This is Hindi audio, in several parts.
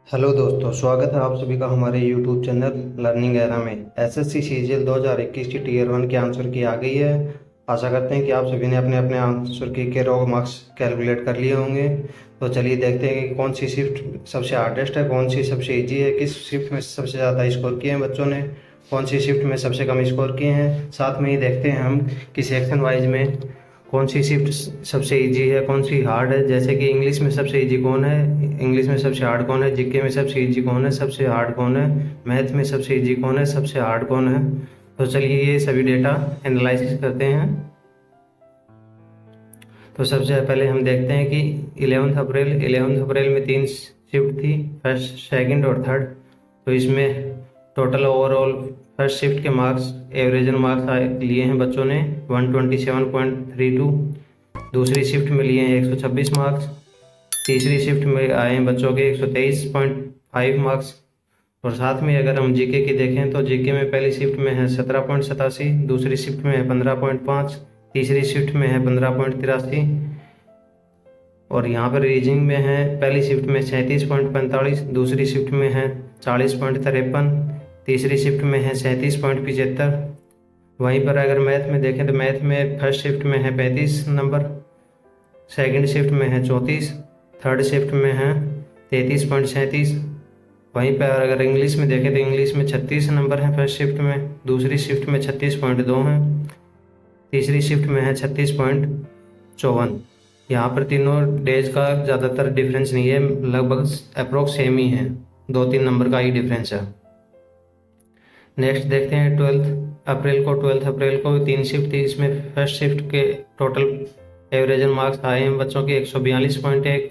हेलो दोस्तों, स्वागत है आप सभी का हमारे यूट्यूब चैनल लर्निंग एरा में। एसएससी सीजीएल 2021 की टीयर 1 की आंसर की आ गई है। आशा करते हैं कि आप सभी ने अपने अपने आंसर की के रॉ मार्क्स कैलकुलेट कर लिए होंगे। तो चलिए देखते हैं कि कौन सी शिफ्ट सबसे हार्डेस्ट है, कौन सी सबसे इजी है, किस शिफ्ट में सबसे ज़्यादा स्कोर किए हैं बच्चों ने, कौन सी शिफ्ट में सबसे कम स्कोर किए हैं। साथ में ही देखते हैं हम कि सेक्शन वाइज में कौन सी शिफ्ट सबसे इजी है, कौन सी हार्ड है। जैसे कि इंग्लिश में सबसे इजी कौन है, इंग्लिश में सबसे हार्ड कौन है, जीके में सबसे इजी कौन है, सबसे हार्ड कौन है, मैथ में सबसे इजी कौन है, सबसे हार्ड कौन है। तो चलिए ये सभी डेटा एनालिसिस करते हैं। तो सबसे पहले हम देखते हैं कि 11 अप्रैल में 3 शिफ्ट थी, फर्स्ट सेकंड और थर्ड। तो इसमें टोटल ओवरऑल फर्स्ट शिफ्ट के मार्क्स एवरेजन मार्क्स लिए हैं बच्चों ने 127.32। दूसरी शिफ्ट में लिए हैं 126 मार्क्स। तीसरी शिफ्ट में आए हैं बच्चों के 123.5 मार्क्स। और साथ में अगर हम जीके की देखें तो जीके में पहली शिफ्ट में है 17.87, दूसरी शिफ्ट में है 15.5, तीसरी शिफ्ट में है 15.83। और यहाँ पर रीजनिंग में है पहली शिफ्ट में 37.45, दूसरी शिफ्ट में है 40.53, तीसरी शिफ्ट में है 37.75। वहीं पर अगर मैथ में देखें तो मैथ में फर्स्ट शिफ्ट में है 35 नंबर, सेकंड शिफ्ट में है 34, थर्ड शिफ्ट में है 33.37। वहीं पर अगर इंग्लिश में देखें तो इंग्लिश में 36 नंबर है फर्स्ट शिफ्ट में, दूसरी शिफ्ट में 36.2 है, तीसरी शिफ्ट में है 36.54। यहाँ पर तीनों डेज का ज़्यादातर डिफरेंस नहीं है, लगभग अप्रोक्स सेम ही है, 2-3 नंबर का ही डिफरेंस है। नेक्स्ट देखते हैं 12 अप्रैल को 3 शिफ्ट थी। इसमें फर्स्ट शिफ्ट के टोटल एवरेजन मार्क्स आए हैं बच्चों के 142.1,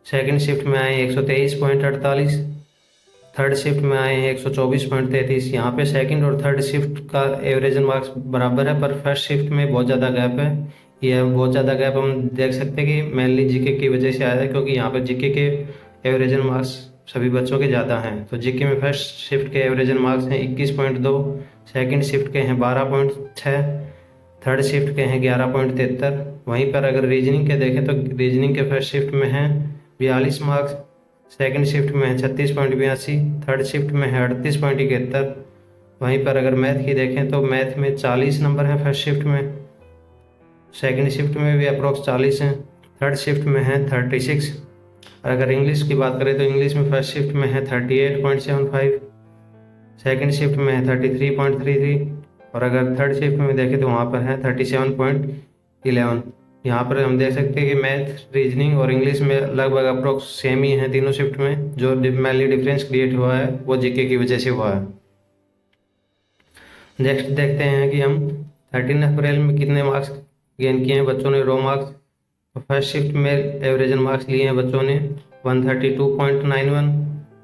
सेकंड शिफ्ट में आए हैं 123.48, थर्ड शिफ्ट में आए हैं 124.33। यहाँ पे सेकंड और थर्ड शिफ्ट का एवरेजन मार्क्स बराबर है, पर फर्स्ट शिफ्ट में बहुत ज़्यादा गैप है। यह बहुत ज़्यादा गैप हम देख सकते हैं कि मेनली जीके की वजह से आया है, क्योंकि यहाँ पर जीके के एवरेजन मार्क्स सभी बच्चों के ज़्यादा हैं। तो जीके में फर्स्ट शिफ्ट के एवरेजन मार्क्स हैं 21.2, सेकंड शिफ्ट के हैं 12.6, थर्ड शिफ्ट के हैं 11.73। वहीं पर अगर रीजनिंग के देखें तो रीजनिंग के फर्स्ट शिफ्ट में हैं 42 मार्क्स, सेकंड शिफ्ट में है 36.82, थर्ड शिफ्ट में है 38.71। वहीं पर अगर मैथ की देखें तो मैथ में 40 नंबर है फर्स्ट शिफ्ट में, सेकंड शिफ्ट में भी अप्रोक्स 40 हैं, थर्ड शिफ्ट में है 36। और अगर इंग्लिश की बात करें तो इंग्लिश में फर्स्ट शिफ्ट में है 38.75, सेकंड शिफ्ट में है 33.33, और अगर थर्ड शिफ्ट में देखें तो वहाँ पर है 37.11। यहाँ पर हम देख सकते हैं कि मैथ, रीजनिंग और इंग्लिश में लगभग अप्रोक्स सेम ही है तीनों शिफ्ट में। जो मेनली डिफरेंस क्रिएट हुआ है वो जीके की वजह से हुआ है। नेक्स्ट देखते हैं कि हम 13 अप्रैल में कितने मार्क्स गेन किए हैं बच्चों ने, रो मार्क्स। तो फर्स्ट शिफ्ट में एवरेजन मार्क्स लिए हैं बच्चों ने 132.91,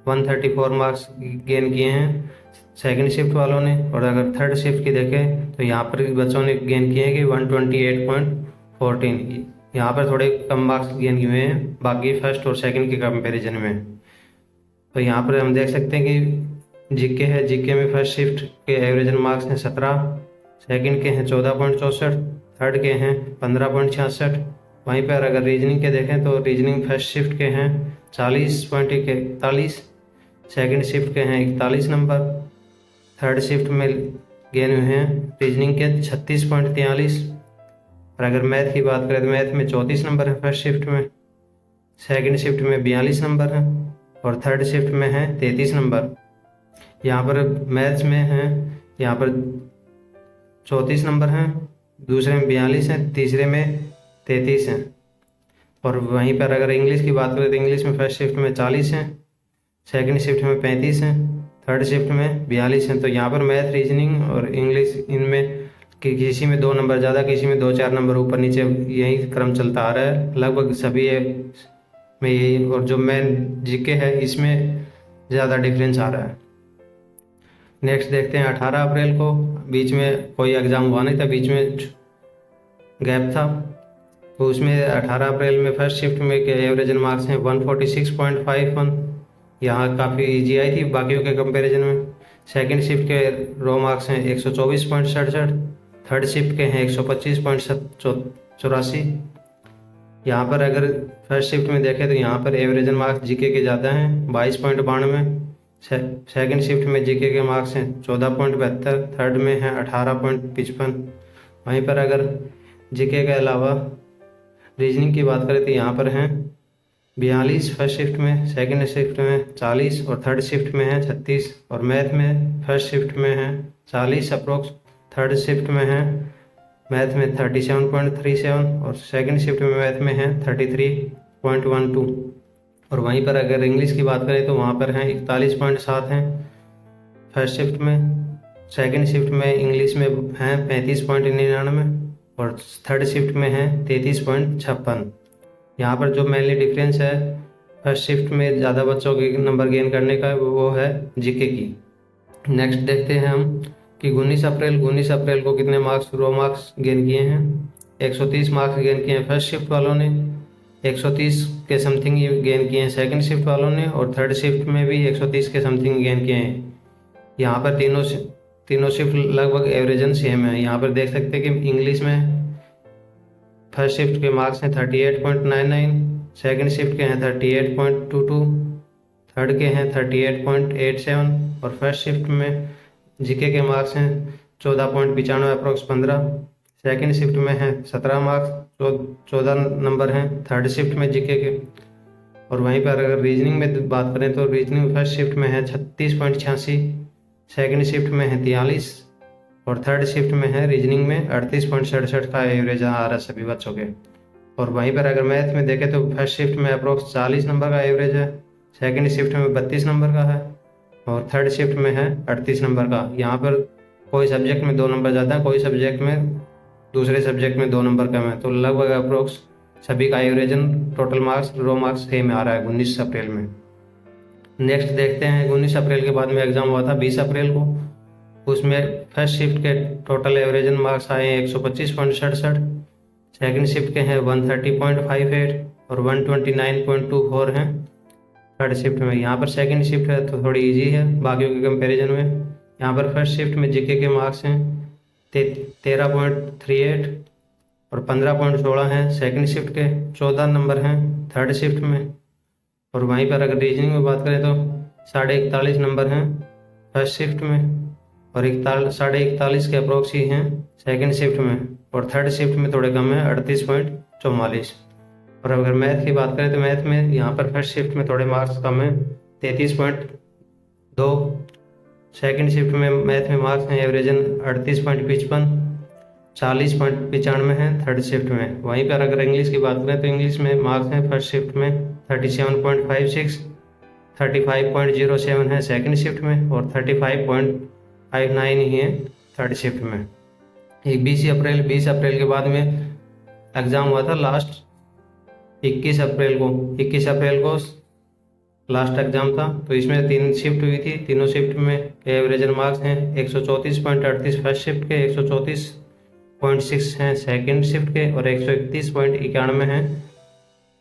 134 मार्क्स गेन किए हैं सेकंड शिफ्ट वालों ने। और अगर थर्ड शिफ्ट की देखें तो यहाँ पर बच्चों ने गेन किए हैं कि 128.14। यहाँ पर थोड़े कम मार्क्स गेन किए हैं बाकी फर्स्ट और सेकंड के कंपैरिजन में। तो यहाँ पर हम देख सकते हैं कि जीके है, जीके में फर्स्ट शिफ्ट के एवरेजन मार्क्स हैं 17, सेकंड के हैं 14.64, थर्ड के हैं 15.66। वहीं पर अगर रीजनिंग के देखें तो रीजनिंग फर्स्ट शिफ्ट के हैं 40.41, सेकंड शिफ्ट के हैं 41 नंबर, थर्ड शिफ्ट में गेन हुए हैं रीजनिंग के 36.43। और अगर मैथ की बात करें तो मैथ में 34 नंबर है फर्स्ट शिफ्ट में, सेकंड शिफ्ट में 42 नंबर है, और थर्ड शिफ्ट में है 33 नंबर। यहाँ पर मैथ्स में है, यहाँ पर 34 नंबर हैं, दूसरे में 42 हैं, तीसरे में 33 हैं। और वहीं पर अगर इंग्लिश की बात करें तो इंग्लिश में फर्स्ट शिफ्ट में 40 हैं, सेकंड शिफ्ट में 35 हैं, थर्ड शिफ्ट में 42 हैं। तो यहाँ पर मैथ, रीजनिंग और इंग्लिश इनमें किसी में 2 नंबर ज़्यादा, किसी में 2-4 नंबर ऊपर नीचे, यही क्रम चलता आ रहा है लगभग सभी में यही। और जो मेन जीके है इसमें ज़्यादा डिफरेंस आ रहा है। नेक्स्ट देखते हैं 18 अप्रैल को, बीच में कोई एग्ज़ाम हुआ नहीं था, बीच में गैप था। तो उसमें 18 अप्रैल में फर्स्ट शिफ्ट में के एवरेजन मार्क्स हैं 146.51, यहाँ काफ़ी इजी आई थी बाकियों के कंपैरिजन में। सेकंड शिफ्ट के रो मार्क्स हैं 124.67, थर्ड शिफ्ट के हैं 125.84। यहाँ पर अगर फर्स्ट शिफ्ट में देखें तो यहाँ पर एवरेजन मार्क्स जीके के ज़्यादा हैं 22.92। सेकेंड शिफ्ट में जीके के मार्क्स हैं 14.72, थर्ड में है 18.55। वहीं पर अगर जीके के अलावा रीजनिंग की बात करें तो यहाँ पर हैं 42 फर्स्ट शिफ्ट में, सेकेंड शिफ्ट में 40 और थर्ड शिफ्ट में है 36। और मैथ में फर्स्ट शिफ्ट में है 40 अप्रोक्स, थर्ड शिफ्ट में है मैथ में 37.37 और सेकंड शिफ्ट में मैथ में है 33.12। और वहीं पर अगर इंग्लिश की बात करें तो वहाँ पर हैं 41.7 हैं फर्स्ट शिफ्ट में, सेकंड शिफ्ट में इंग्लिश में हैं 35.99 और थर्ड शिफ्ट में है 33.56। यहाँ पर जो मेनली डिफरेंस है फर्स्ट शिफ्ट में ज़्यादा बच्चों के नंबर गेन करने का वो है जीके की। नेक्स्ट देखते हैं हम कि 19 अप्रैल को कितने मार्क्स रो मार्क्स गेन किए हैं। 130 मार्क्स गेन किए हैं फर्स्ट शिफ्ट वालों ने, 130 के समथिंग गेन किए हैं सेकंड शिफ्ट वालों ने और थर्ड शिफ्ट में भी 130 के समथिंग गेन किए हैं। यहाँ पर तीनों शिफ्ट लगभग एवरेजन सेम है। यहाँ पर देख सकते हैं कि इंग्लिश में फर्स्ट शिफ्ट के मार्क्स हैं 38.99, सेकंड शिफ्ट के हैं 38.22, थर्ड के हैं 38.87 और फर्स्ट शिफ्ट में जीके के मार्क्स हैं 14.95 अप्रोक्स 15। सेकंड शिफ्ट में है 17 मार्क्स 14 नंबर हैं थर्ड शिफ्ट में जीके के। और वहीं पर अगर रीजनिंग में बात करें तो रीजनिंग फर्स्ट शिफ्ट में है 36.86, सेकंड शिफ्ट में है 43 और थर्ड शिफ्ट में है रीजनिंग में 38.67 का एवरेज आ रहा है सभी बच्चों के। और वहीं पर अगर मैथ में देखें तो फर्स्ट शिफ्ट में अप्रोक्स 40 नंबर का एवरेज है, सेकंड शिफ्ट में 32 नंबर का है और थर्ड शिफ्ट में है 38 नंबर का। यहाँ पर कोई सब्जेक्ट में 2 नंबर ज़्यादा है, कोई सब्जेक्ट में दूसरे सब्जेक्ट में 2 नंबर कम है। तो लगभग अप्रोक्स सभी का एवरेजन टोटल मार्क्स रो मार्क्स सेम आ रहा है 19 अप्रैल में। नेक्स्ट देखते हैं 19 अप्रैल के बाद में एग्ज़ाम हुआ था 20 अप्रैल को। उसमें फर्स्ट शिफ्ट के टोटल एवरेजन मार्क्स आए हैं 125.67, सेकेंड शिफ्ट के हैं 130.58 और 129.24 हैं थर्ड शिफ्ट में। यहाँ पर सेकंड शिफ्ट है तो थोड़ी इजी है बाकियों के कंपैरिजन में। यहाँ पर फर्स्ट शिफ्ट में जीके के मार्क्स हैं 13.38 और 15.16 हैं सेकंड शिफ्ट के, 14 नंबर हैं थर्ड शिफ्ट में। और वहीं पर अगर रीजनिंग में बात करें तो 41.5 नंबर हैं फर्स्ट शिफ्ट में और 41.5 के अप्रोक्स ही हैं सेकंड शिफ्ट में और थर्ड शिफ्ट में थोड़े कम है 38.44। और अगर मैथ की बात करें तो मैथ में यहाँ पर फर्स्ट शिफ्ट में थोड़े मार्क्स कम है 33.2, सेकंड शिफ्ट में मैथ में मार्क्स हैं एवरेजन 38.55, 40.95 हैं थर्ड शिफ्ट में। वहीं पर अगर इंग्लिश की बात करें तो इंग्लिश में मार्क्स हैं फर्स्ट शिफ्ट में 37.56, 35.07 है सेकंड शिफ्ट में और 35.59 ही है थर्ड शिफ्ट में। एक 20 अप्रैल के बाद में एग्ज़ाम हुआ था लास्ट 21 अप्रैल को लास्ट एग्ज़ाम था। तो इसमें 3 शिफ्ट हुई थी, तीनों शिफ्ट में एवरेजन मार्क्स हैं 134.38 फर्स्ट शिफ्ट के, 134.6 हैं सेकंड शिफ्ट के और 131.91 हैं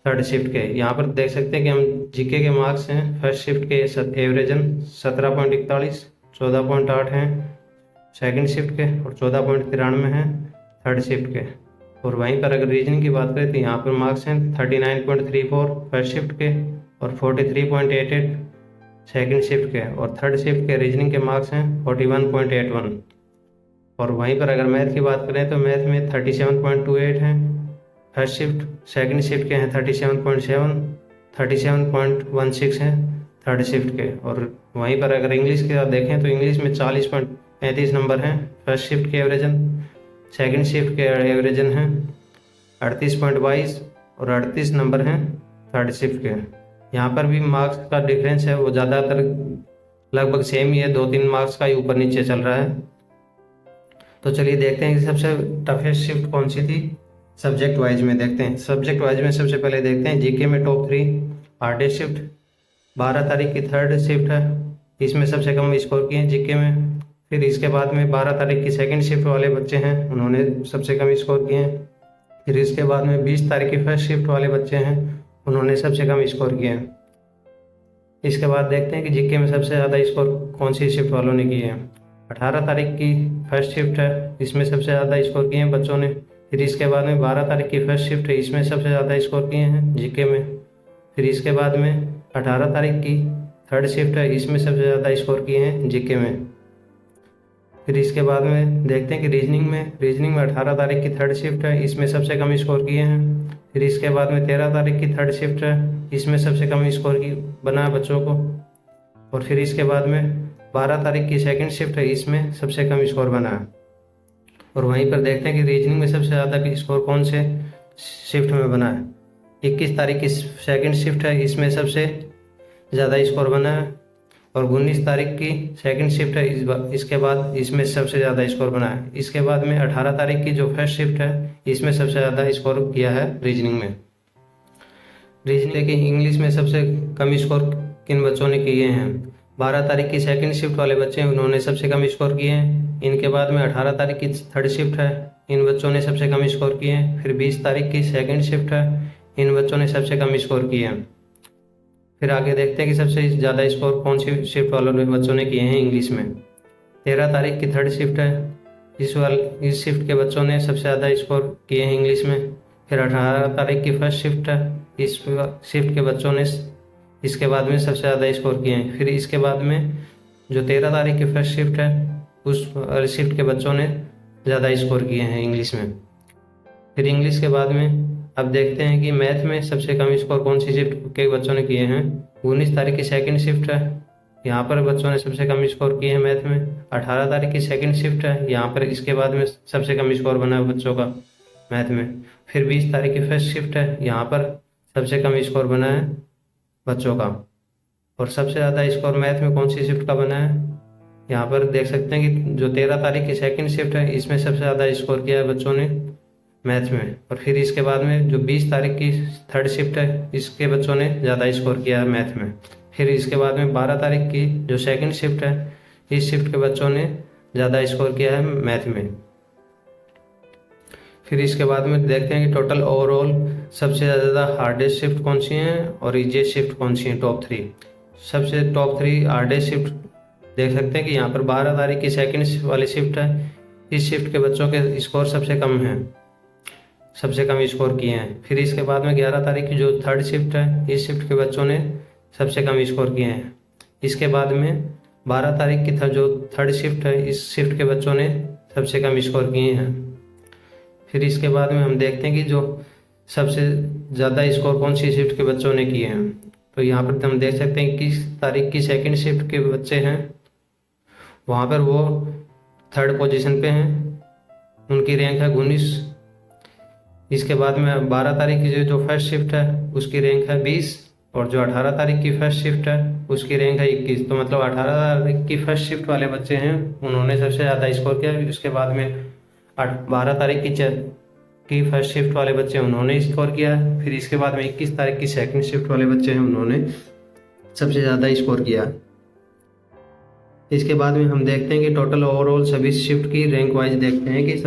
थर्ड शिफ्ट के। यहाँ पर देख सकते हैं कि हम जीके के मार्क्स हैं फर्स्ट शिफ्ट के एवरेजन 17.41, 14.8 हैं सेकंड शिफ्ट के और 14.93 हैं थर्ड शिफ्ट के। और वहीं पर अगर रीजनिंग की बात करें तो यहाँ पर मार्क्स हैं 39.34 फर्स्ट शिफ्ट के और 43.88 सेकंड शिफ्ट के और थर्ड शिफ्ट के रीजनिंग के मार्क्स हैं 41.81। और वहीं पर अगर मैथ की बात करें तो मैथ में 37.28 हैं फर्स्ट शिफ्ट, सेकंड शिफ्ट के हैं 37.7, 37.16 हैं थर्ड शिफ्ट के। और वहीं पर अगर इंग्लिश की बात देखें तो इंग्लिश में 40.35 नंबर हैं फर्स्ट शिफ्ट के एवरेजन, सेकंड शिफ्ट के एवरेजन हैं 38.22 और 38 नंबर हैं थर्ड शिफ्ट के। यहाँ पर भी मार्क्स का डिफरेंस है वो ज़्यादातर लगभग सेम ही है, 2-3 मार्क्स का ही ऊपर नीचे चल रहा है। तो चलिए देखते हैं कि सबसे टफेस्ट शिफ्ट कौन सी थी सब्जेक्ट वाइज में। देखते हैं सब्जेक्ट वाइज में सबसे पहले देखते हैं जीके में टॉप 3 हार्डेस्ट शिफ्ट 12 तारीख की थर्ड शिफ्ट है, इसमें सबसे कम स्कोर किए हैं जीके में। फिर इसके बाद में 12 तारीख की सेकंड शिफ्ट वाले बच्चे हैं, उन्होंने सबसे कम स्कोर किए हैं। फिर इसके बाद में 20 तारीख की फर्स्ट शिफ्ट वाले बच्चे हैं, उन्होंने सबसे कम स्कोर किए हैं। इसके बाद देखते हैं कि जीके में सबसे ज़्यादा स्कोर कौन सी शिफ्ट वालों ने किए हैं। 18 तारीख की फर्स्ट शिफ्ट है, इसमें सबसे ज़्यादा स्कोर किए हैं बच्चों ने। फिर इसके बाद में 12 तारीख की फर्स्ट शिफ्ट है, इसमें सबसे ज़्यादा स्कोर किए हैं जीके में। फिर इसके बाद में 18 तारीख की थर्ड शिफ्ट है, इसमें सबसे ज़्यादा स्कोर किए हैं जीके में। फिर इसके बाद में देखते हैं कि रीजनिंग में 18 तारीख की थर्ड शिफ्ट है, इसमें सबसे कम स्कोर किए हैं। फिर इसके बाद में 13 तारीख की थर्ड शिफ्ट है, इसमें सबसे कम स्कोर की बना है बच्चों को। और फिर इसके बाद में 12 तारीख की सेकंड शिफ्ट है, इसमें सबसे कम स्कोर बना है। और वहीं पर देखते हैं कि रीजनिंग में सबसे ज़्यादा स्कोर कौन से शिफ्ट में बना है। 21 तारीख की सेकंड शिफ्ट है, इसमें सबसे ज़्यादा स्कोर बना है। और 19 तारीख की सेकंड शिफ्ट है, इसके बाद इसमें सबसे ज़्यादा स्कोर बना है। इसके बाद में 18 तारीख की जो फर्स्ट शिफ्ट है, इसमें सबसे ज़्यादा स्कोर किया है रीजनिंग में। रीजनिंग की इंग्लिश में सबसे कम स्कोर किन बच्चों ने किए हैं? 12 तारीख की सेकंड शिफ्ट वाले बच्चे हैं, उन्होंने सबसे कम स्कोर किए हैं। इनके बाद में 18 तारीख की थर्ड शिफ्ट है, इन बच्चों ने सबसे कम स्कोर किए हैं। फिर 20 तारीख की सेकंड शिफ्ट है, इन बच्चों ने सबसे कम स्कोर किए हैं। फिर आगे देखते हैं कि सबसे ज़्यादा स्कोर कौन सी शिफ्ट वालों ने बच्चों ने किए हैं इंग्लिश में। 13 तारीख की थर्ड शिफ्ट है, इस शिफ्ट के बच्चों ने सबसे ज़्यादा स्कोर किए हैं इंग्लिश में। फिर 18 तारीख की फर्स्ट शिफ्ट है, इस शिफ्ट के बच्चों ने इसके बाद में सबसे ज़्यादा स्कोर किए हैं। फिर इसके बाद में जो 13 तारीख की फर्स्ट शिफ्ट है, उस शिफ्ट के बच्चों ने ज़्यादा स्कोर किए हैं इंग्लिश में। फिर इंग्लिश के बाद में अब देखते हैं कि मैथ में सबसे कम स्कोर कौन सी शिफ्ट के बच्चों ने किए हैं। 19 तारीख की सेकंड शिफ्ट है, यहाँ पर बच्चों ने सबसे कम स्कोर किए हैं मैथ में। 18 तारीख की सेकंड शिफ्ट है, यहाँ पर इसके बाद में सबसे कम स्कोर बना है बच्चों का मैथ में। फिर 20 तारीख की फर्स्ट शिफ्ट है, यहाँ पर सबसे कम स्कोर बना है बच्चों का। और सबसे ज़्यादा स्कोर मैथ में कौन सी शिफ्ट का बना है, यहाँ पर देख सकते हैं कि जो 13 तारीख की सेकंड शिफ्ट है, इसमें सबसे ज़्यादा स्कोर किया है बच्चों ने मैथ में। और फिर इसके बाद में जो 20 तारीख की थर्ड शिफ्ट है, इसके बच्चों ने ज़्यादा स्कोर किया है मैथ में। फिर इसके बाद में 12 तारीख की जो सेकंड शिफ्ट है, इस शिफ्ट के बच्चों ने ज़्यादा स्कोर किया है मैथ में। फिर इसके बाद में देखते हैं कि टोटल ओवरऑल सबसे ज़्यादा हार्डेस्ट शिफ्ट कौन सी हैं और ईजीएस्ट शिफ्ट कौन सी हैं। टॉप 3 सबसे टॉप 3 हार्डेस्ट शिफ्ट देख सकते हैं कि यहाँ पर 12 तारीख की सेकंड वाली शिफ्ट है, इस शिफ्ट के बच्चों के स्कोर सबसे कम हैं, सबसे कम स्कोर किए हैं। फिर इसके बाद में 11 तारीख की जो थर्ड शिफ्ट है, इस शिफ्ट के बच्चों ने सबसे कम स्कोर किए हैं। इसके बाद में 12 तारीख की जो थर्ड शिफ्ट है, इस शिफ्ट के बच्चों ने सबसे कम स्कोर किए हैं। फिर इसके बाद में हम देखते हैं कि जो सबसे ज़्यादा स्कोर कौन सी शिफ्ट के बच्चों ने किए हैं। तो यहाँ पर हम देख सकते हैं 21 तारीख की सेकंड शिफ्ट के बच्चे हैं, वहाँ पर वो थर्ड पोजीशन पे हैं, उनकी रैंक है 19। इसके बाद में 12 तारीख की जो फर्स्ट शिफ्ट है, उसकी रैंक है 20। और जो 18 तारीख की फर्स्ट शिफ्ट है, उसकी रैंक है 21। तो मतलब 18 तारीख की फर्स्ट शिफ्ट वाले बच्चे हैं, उन्होंने सबसे ज़्यादा स्कोर किया। उसके बाद में 12 तारीख की फर्स्ट शिफ्ट वाले बच्चे हैं, उन्होंने स्कोर किया। फिर इसके बाद में 21 तारीख की सेकंड शिफ्ट वाले बच्चे हैं, उन्होंने सबसे ज़्यादा स्कोर किया। इसके बाद में हम देखते हैं कि टोटल ओवरऑल सभी शिफ्ट की रैंक वाइज देखते हैं कि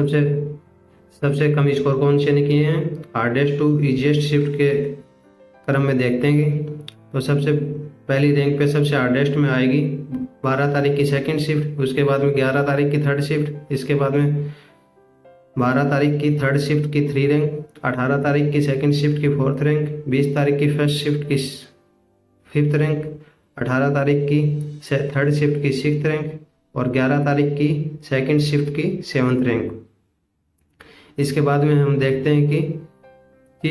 सबसे कम स्कोर कौन से ने किए हैं। हार्डेस्ट टू ईजीएस्ट शिफ्ट के क्रम में देखते हैं कि तो सबसे पहली रैंक पे सबसे हार्डेस्ट में आएगी 12 तारीख की सेकंड शिफ्ट, उसके बाद में 11 तारीख की थर्ड शिफ्ट, इसके बाद में 12 तारीख की थर्ड शिफ्ट की 3 रैंक, 18 तारीख की सेकंड शिफ्ट की 4th रैंक, 20 तारीख की फर्स्ट शिफ्ट की 5th रैंक, 18 तारीख की थर्ड शिफ्ट की 6th रैंक और 11 तारीख की सेकंड शिफ्ट की 7th रैंक। इसके बाद में हम देखते हैं कि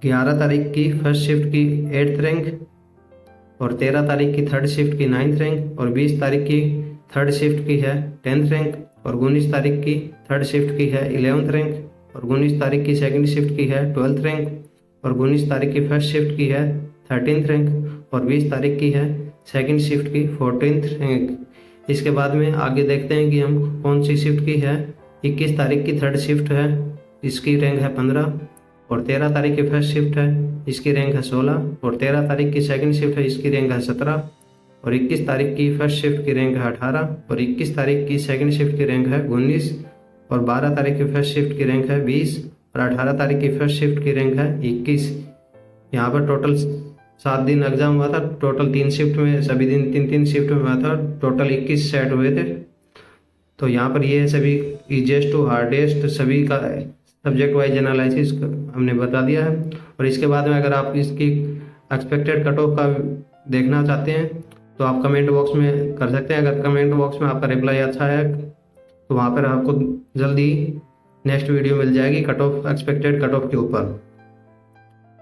11 तारीख की फर्स्ट शिफ्ट की 8th रैंक और 13 तारीख की थर्ड शिफ्ट की 9th रैंक और 20 तारीख की थर्ड शिफ्ट की है 10th रैंक और 19 तारीख की थर्ड शिफ्ट की है 11th रैंक और 19 तारीख की सेकंड शिफ्ट की है 12th रैंक और 19 तारीख की फर्स्ट शिफ्ट की है 13th रैंक और 20 तारीख की है सेकंड शिफ्ट की 14th रैंक। इसके बाद में आगे देखते हैं कि हम कौन सी शिफ्ट की है। 21 तारीख की थर्ड शिफ्ट है, इसकी रैंक है 15 और 13 तारीख की फर्स्ट शिफ्ट है, इसकी रैंक है 16 और 13 तारीख की सेकंड शिफ्ट है, इसकी रैंक है 17 और 21 तारीख की फर्स्ट शिफ्ट की रैंक है 18 और 21 तारीख की सेकंड शिफ्ट की रैंक है 19 और 12 तारीख की फर्स्ट शिफ्ट की रैंक है 20 और 18 तारीख की फर्स्ट शिफ्ट की रैंक है 21। यहाँ पर टोटल 7 दिन एग्जाम हुआ था, टोटल 3 शिफ्ट में, सभी दिन 3-3 शिफ्ट में हुआ था, टोटल 21 सेट हुए थे। तो यहाँ पर ये सभी ईजीएस्ट टू हार्डेस्ट सभी का सब्जेक्ट वाइज एनालिसिस हमने बता दिया है। और इसके बाद में अगर आप इसकी एक्सपेक्टेड कट ऑफ का देखना चाहते हैं तो आप कमेंट बॉक्स में कर सकते हैं। अगर कमेंट बॉक्स में आपका रिप्लाई अच्छा है तो वहाँ पर आपको जल्दी नेक्स्ट वीडियो मिल जाएगी cut off, expected cut off के ऊपर।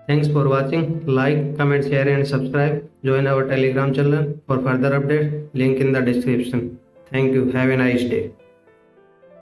Thanks for watching, like comment share and subscribe, join our telegram channel for further updates, link in the description. Thank you, have a nice day.